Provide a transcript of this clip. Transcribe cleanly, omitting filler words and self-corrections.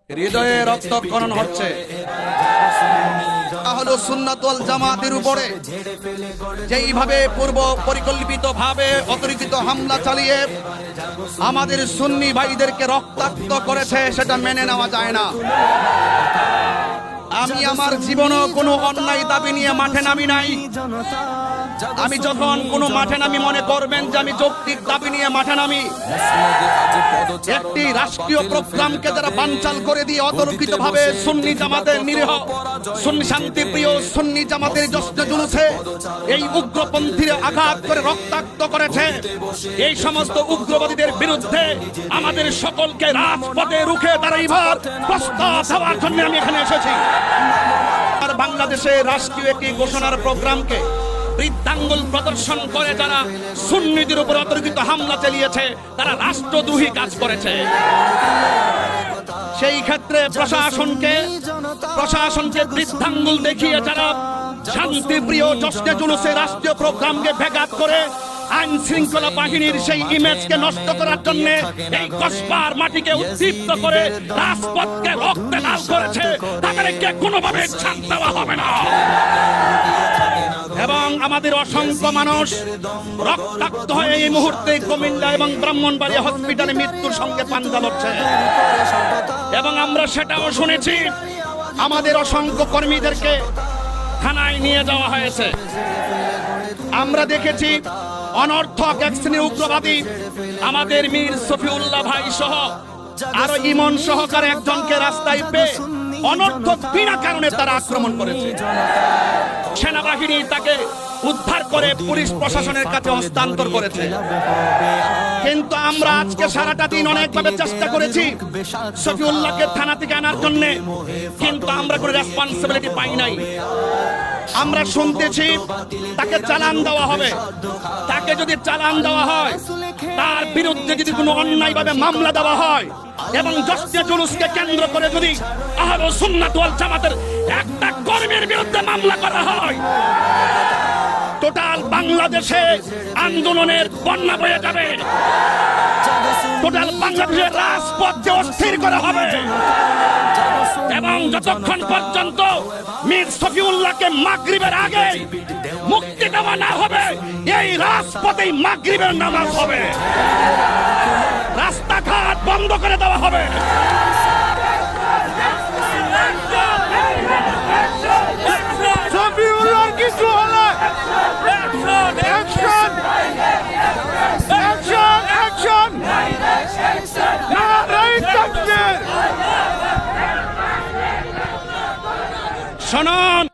হৃদয়ে রক্তক্ষরণ হচ্ছে। আহলুস সুন্নাত ওয়াল জামাতের উপরে যেইভাবে পূর্ব পরিকল্পিত ভাবে অতর্কিত হামলা চালিয়ে আমাদের সুন্নি ভাইদেরকে রক্তাক্ত করেছে, সেটা মেনে নেওয়া যায় না। আমি আমার জীবনও কোনো অন্যায় দাবি নিয়ে মাঠে নামি নাই। আমি যখন কোনো মাঠে নামি মনে করবেন যে আমি যৌক্তিক দাবি নিয়ে মাঠে নামি। একটি রাষ্ট্রীয় প্রোগ্রামকে যারা বানচাল করে দিয়ে অতর্কিতভাবে সুন্নি জামাতের নিরীহ সুন্নি শান্তিপ্রিয় সুন্নি জামাতের জশ্নে জুলুসে এই উগ্রপন্থীরা আঘাত করে রক্তাক্ত করেছে, এই সমস্ত উগ্রবাদীদের বিরুদ্ধে আমাদের সকলকে রাজপথে রুখে দাঁড়াইবার প্রস্তাব দেওয়ার জন্য আমি এখানে এসেছি। আর বাংলাদেশের রাষ্ট্রীয় একটি ঘোষণার প্রোগ্রামকে বৃদ্ধাঙ্গুল প্রদর্শন করে যারা সুন্নিদের উপর অতর্কিত হামলা চালিয়েছে, তারা রাষ্ট্রদ্রোহী কাজ করেছে। সেই ক্ষেত্রে প্রশাসনকে বৃদ্ধাঙ্গুল দেখিয়ে যারা শান্তিপ্রিয় জশ্নে জুলুসে রাষ্ট্রীয় প্রোগ্রামকে ব্যাঘাত করে আইন শৃঙ্খলা বাহিনীর সেই ইমেজকে নষ্ট করার জন্য এই কসবার মাটিকে উদ্দীপ্ত করে রাজপথকে রক্তে লাল করেছে, তাদেরকে কোনোভাবে ছাড় দেওয়া হবে না। এবং আমাদের অসংখ্য মানুষ রক্তাক্ত হয়ে এই মুহূর্তে কুমিল্লা এবং ব্রাহ্মণবাড়িয়া হসপিটালে মৃত্যুর সঙ্গে পাঞ্জা লড়ছে। এবং আমরা সেটাও শুনেছি, আমাদের অসংখ্য কর্মীদেরকে থানায় নিয়ে যাওয়া হয়েছে। আমরা দেখেছি অনর্থক এক শ্রেণীর উগ্রবাদী আমাদের মীর সফিউল্লাহ ভাই সহ আরো ইমন সহকারে একজনকে রাস্তায় পেয়ে অনর্থক বিনা কারণে তারা আক্রমণ করেছে। সেনাবাহিনী তাকে উদ্ধার করে পুলিশ প্রশাসনের কাছে হস্তান্তর করেছে। কিন্তু আমরা আজকে সারাটা দিন অনেকভাবে চেষ্টা করেছি সফিউল্লাহকে থানা থেকে আনার জন্য, কিন্তু আমরা কোনো রেসপন্সিবিলিটি পাই নাই। আমরা শুনতেছি তাকে চালান দেওয়া হবে। তাকে যদি চালান দেওয়া হয়, তার বিরুদ্ধে যদি কোনো অন্যায়ভাবে মামলা দেওয়া হয় এবং জশ্নে জুলুসকে কেন্দ্র করে যদি আহলুস সুন্নাত ওয়াল জামাতের একটা কর্মীর বিরুদ্ধে মামলা করা হয়, টোটাল বাংলাদেশে আন্দোলনের বন্যা বয়ে যাবে। টোটাল বাংলাদেশের রাজপথকে অস্থির করা হবে। এবং যতক্ষণ পর্যন্ত মীর সফিউল্লাহকে মাগরিবের আগে মুক্তি দেওয়া না হবে, এই রাজপথেই মাগরিবের নামাজ হবে, রাস্তাঘাট বন্ধ করে দেওয়া হবে। সফিউল্লাহর কিছু হলে অ্যাকশন অ্যাকশন অ্যাকশন নারায়ে তাকবীর। শুনুন।